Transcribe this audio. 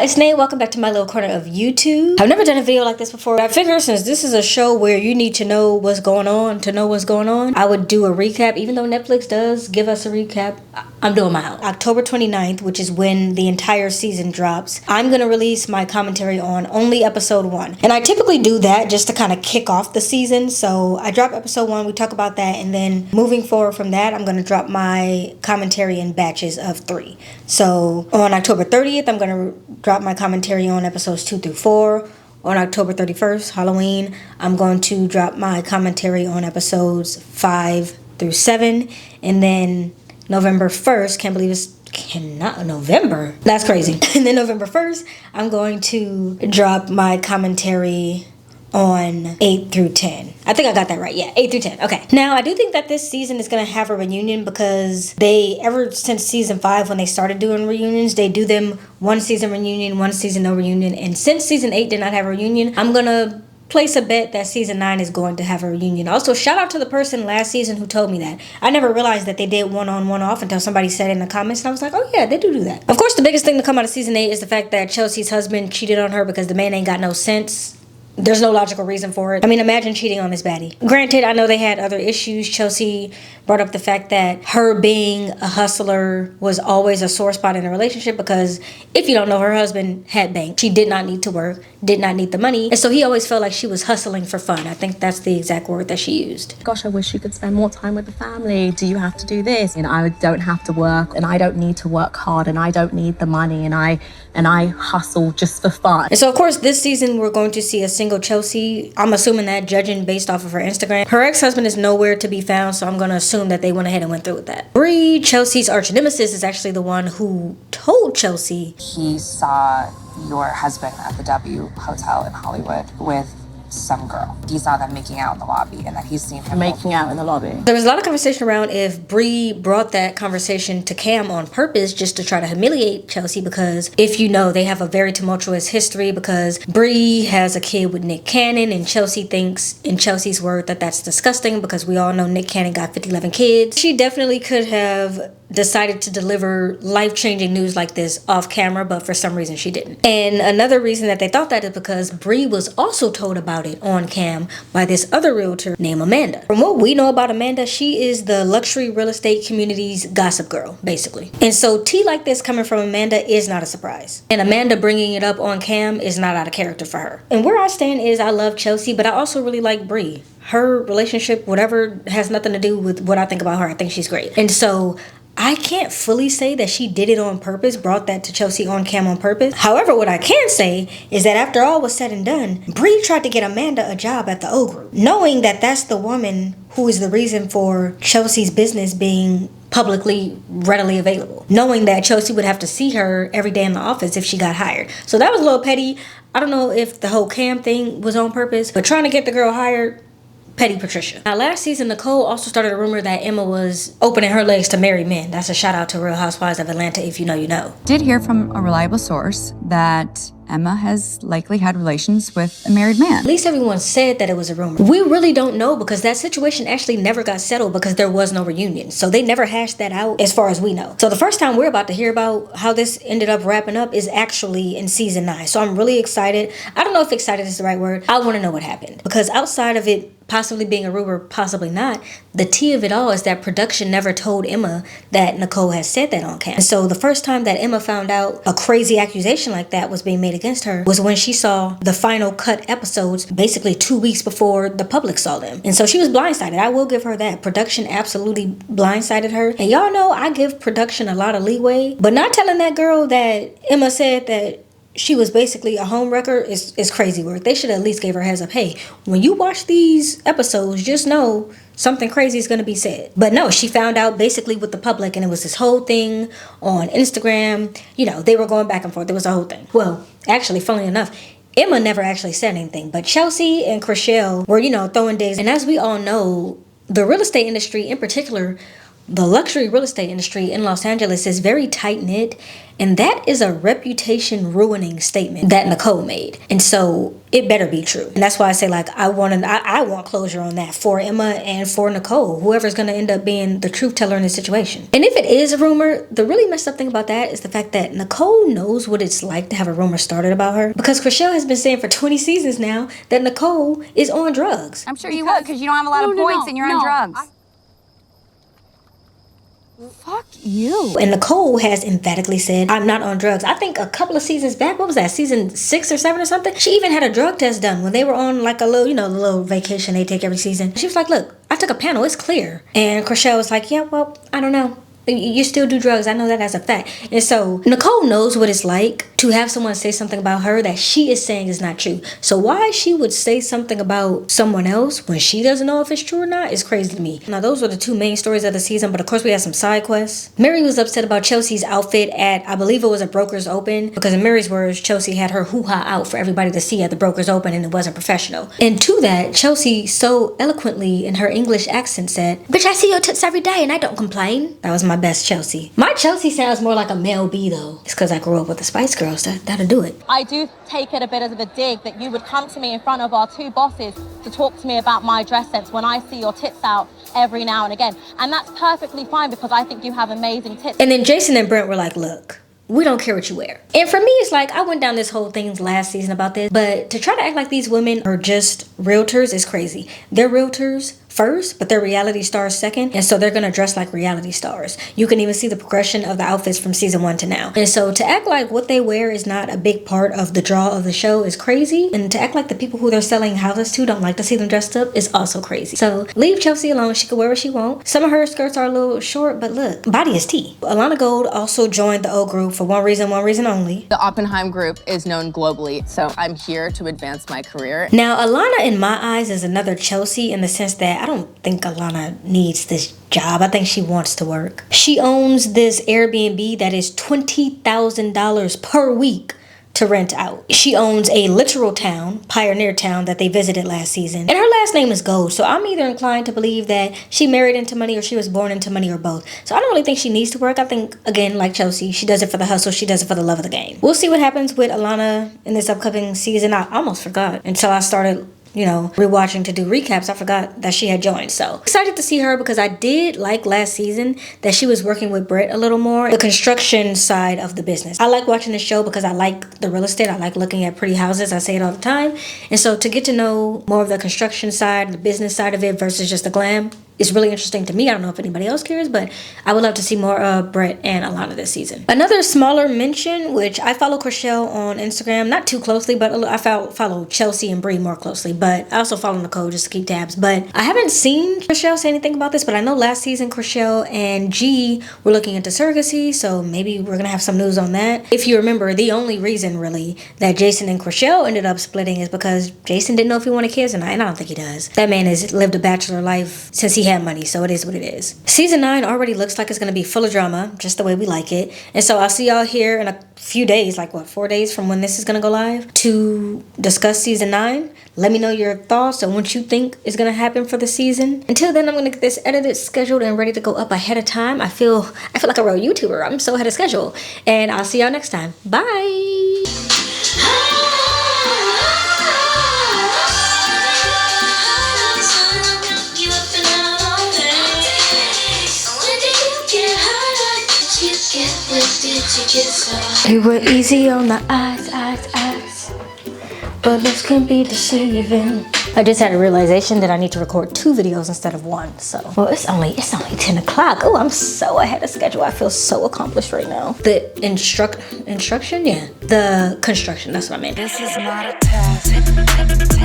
it's Nate. Welcome back to my little corner of YouTube. I've never done a video like this before. I figured since this is a show where you need to know what's going on to know what's going on, I would do a recap. Even though Netflix does give us a recap, I'm doing my own. October 29th, which is when the entire season drops, I'm going to release my commentary on only episode 1. And I typically do that just to kind of kick off the season. So I drop episode 1, we talk about that, and then moving forward from that, I'm going to drop my commentary in batches of 3. So on October 30th, I'm going to drop my commentary on episodes 2 through 4. On October 31st, Halloween, I'm going to drop my commentary on episodes 5 through 7. And then November 1st, can't believe it's cannot November. That's crazy. And then November 1st, I'm going to drop my commentary on 8 through 10. I think I got that right. Yeah, 8 through 10. Okay. Now, I do think that this season is going to have a reunion because ever since season 5, when they started doing reunions, they do them one season reunion, one season no reunion. And since season 8 did not have a reunion, I'm going to place a bet that season 9 is going to have a reunion. Also, shout out to the person last season who told me that. I never realized that they did one on one off until somebody said it in the comments, and I was like, oh yeah, they do that. Of course, the biggest thing to come out of season 8 is the fact that Chelsea's husband cheated on her because the man ain't got no sense. There's no logical reason for it. I mean, imagine cheating on this baddie. Granted, I know they had other issues. Chelsea brought up the fact that her being a hustler was always a sore spot in the relationship because if you don't know, her husband had bank. She did not need to work, did not need the money. And so he always felt like she was hustling for fun. I think that's the exact word that she used. Gosh, I wish you could spend more time with the family. Do you have to do this? And I don't have to work, and I don't need to work hard, and I don't need the money, and I hustle just for fun. And so, of course, this season we're going to see a single Chelsea. I'm assuming that, judging based off of her Instagram. Her ex-husband is nowhere to be found, so I'm going to assume that they went ahead and went through with that. Bree, Chelsea's arch nemesis, is actually the one who told Chelsea he saw your husband at the W Hotel in Hollywood with some girl. He saw them making out in the lobby, and that he's seen him making out in the lobby. There was a lot of conversation around if Bree brought that conversation to Cam on purpose just to try to humiliate Chelsea, because if you know, they have a very tumultuous history because Bree has a kid with Nick Cannon, and Chelsea thinks, in Chelsea's word, that that's disgusting because we all know Nick Cannon got 11 kids. She definitely could have decided to deliver life-changing news like this off camera, but for some reason she didn't. And another reason that they thought that is because Bree was also told about it on cam by this other realtor named Amanda. From what we know about Amanda, she is the luxury real estate community's gossip girl, basically. And so tea like this coming from Amanda is not a surprise. And Amanda bringing it up on cam is not out of character for her. And where I stand is I love Chelsea, but I also really like Bree. Her relationship, whatever, has nothing to do with what I think about her. I think she's great. And so I can't fully say that she did it on purpose, brought that to Chelsea on cam on purpose. However, what I can say is that after all was said and done, Bree tried to get Amanda a job at the O Group, knowing that that's the woman who is the reason for Chelsea's business being publicly readily available, knowing that Chelsea would have to see her every day in the office if she got hired. So that was a little petty. I don't know if the whole cam thing was on purpose, but trying to get the girl hired, petty Patricia. Now, last season, Nicole also started a rumor that Emma was opening her legs to married men. That's a shout out to Real Housewives of Atlanta. If you know, you know. Did hear from a reliable source that Emma has likely had relations with a married man. At least everyone said that it was a rumor. We really don't know because that situation actually never got settled because there was no reunion. So they never hashed that out as far as we know. So the first time we're about to hear about how this ended up wrapping up is actually in season 9. So I'm really excited. I don't know if excited is the right word. I want to know what happened because outside of it possibly being a rumor, possibly not, the tea of it all is that production never told Emma that Nicole had said that on camera. And so the first time that Emma found out a crazy accusation like that was being made against her was when she saw the final cut episodes basically 2 weeks before the public saw them. And so she was blindsided. I will give her that. Production absolutely blindsided her. And y'all know I give production a lot of leeway, but not telling that girl that Emma said that she was basically a home wrecker is crazy work. They should at least give her a heads up. Hey, when you watch these episodes, just know something crazy is going to be said. But no, she found out basically with the public, and it was this whole thing on Instagram. You know, they were going back and forth. It was a whole thing. Well, actually, funnily enough, Emma never actually said anything, but Chelsea and Chrishell were, throwing days. And as we all know, the real estate industry in particular, the luxury real estate industry in Los Angeles is very tight-knit, And that is a reputation ruining statement that Nicole made. And so it better be true. And that's why I say, like, I want closure on that for Emma and for Nicole, whoever's going to end up being the truth teller in this situation. And if it is a rumor, the really messed up thing about that is the fact that Nicole knows what it's like to have a rumor started about her, because Chrishell has been saying for 20 seasons now that Nicole is on drugs. I'm sure you would, because you don't have a lot of points and you're on drugs. Fuck you. And Nicole has emphatically said, I'm not on drugs. I think a couple of seasons back, what was that, season 6 or 7 or something? She even had a drug test done when they were on like a little, the little vacation they take every season. She was like, look, I took a panel, it's clear. And Chrishell was like, yeah, well, I don't know. You still do drugs. I know that as a fact. And so Nicole knows what it's like to have someone say something about her that she is saying is not true. So why she would say something about someone else when she doesn't know if it's true or not is crazy to me. Now, those were the 2 main stories of the season, but of course we had some side quests. Mary was upset about Chelsea's outfit at, I believe it was a Broker's Open, because in Mary's words, Chelsea had her hoo-ha out for everybody to see at the Broker's Open and it wasn't professional. And to that, Chelsea so eloquently in her English accent said, bitch, I see your tits every day and I don't complain. That was my best Chelsea. My Chelsea sounds more like a Mel B though. It's because I grew up with the Spice Girls. That'll do it. I do take it a bit of a dig that you would come to me in front of our 2 bosses to talk to me about my dress sense when I see your tits out every now and again. And that's perfectly fine because I think you have amazing tits. And then Jason and Brent were like, look, we don't care what you wear. And for me, it's like, I went down this whole thing last season about this, but to try to act like these women are just realtors is crazy. They're realtors first, but they're reality stars second, and so they're gonna dress like reality stars. You can even see the progression of the outfits from season 1 to now. And so to act like what they wear is not a big part of the draw of the show is crazy, and to act like the people who they're selling houses to don't like to see them dressed up is also crazy. So leave Chelsea alone. She can wear what she wants. Some of her skirts are a little short, but look, body is tea. Alana Gold also joined the O group for one reason only. The Oppenheim group is known globally, so I'm here to advance my career. Now, Alana in my eyes is another Chelsea in the sense that I don't think Alana needs this job. I think she wants to work. She owns this Airbnb that is $20,000 per week to rent out. She owns a literal town, Pioneer Town, that they visited last season. And her last name is Gold, so I'm either inclined to believe that she married into money or she was born into money or both. So I don't really think she needs to work. I think, again, like Chelsea, she does it for the hustle. She does it for the love of the game. We'll see what happens with Alana in this upcoming season. I almost forgot until I started rewatching to do recaps. I forgot that she had joined. So excited to see her because I did like last season that she was working with Brett a little more. The construction side of the business. I like watching the show because I like the real estate. I like looking at pretty houses. I say it all the time. And so to get to know more of the construction side, the business side of it versus just the glam, it's really interesting to me. I don't know if anybody else cares, but I would love to see more of Brett and Alana this season. Another smaller mention, which I follow Chrishell on Instagram, not too closely, but I follow Chelsea and Bree more closely, but I also follow Nicole just to keep tabs. But I haven't seen Chrishell say anything about this, but I know last season Chrishell and G were looking into surrogacy, so maybe we're gonna have some news on that. If you remember, the only reason really that Jason and Chrishell ended up splitting is because Jason didn't know if he wanted kids, and I don't think he does. That man has lived a bachelor life since he had money, so it is what it is. Season 9 already looks like it's going to be full of drama, just the way we like it. And so I'll see y'all here in a few days, like 4 days from when this is going to go live, to discuss season 9. Let me know your thoughts and what you think is going to happen for the season. Until then, I'm going to get this edited, scheduled, and ready to go up ahead of time. I feel like a real YouTuber. I'm so ahead of schedule. And I'll see y'all next time. Bye! You were easy on the eyes, but this can be deceiving. I just had a realization that I need to record 2 videos instead of 1. So, well, it's only 10 o'clock. Oh, I'm so ahead of schedule. I feel so accomplished right now. The instruction, yeah, the construction. That's what I meant. This is not a test.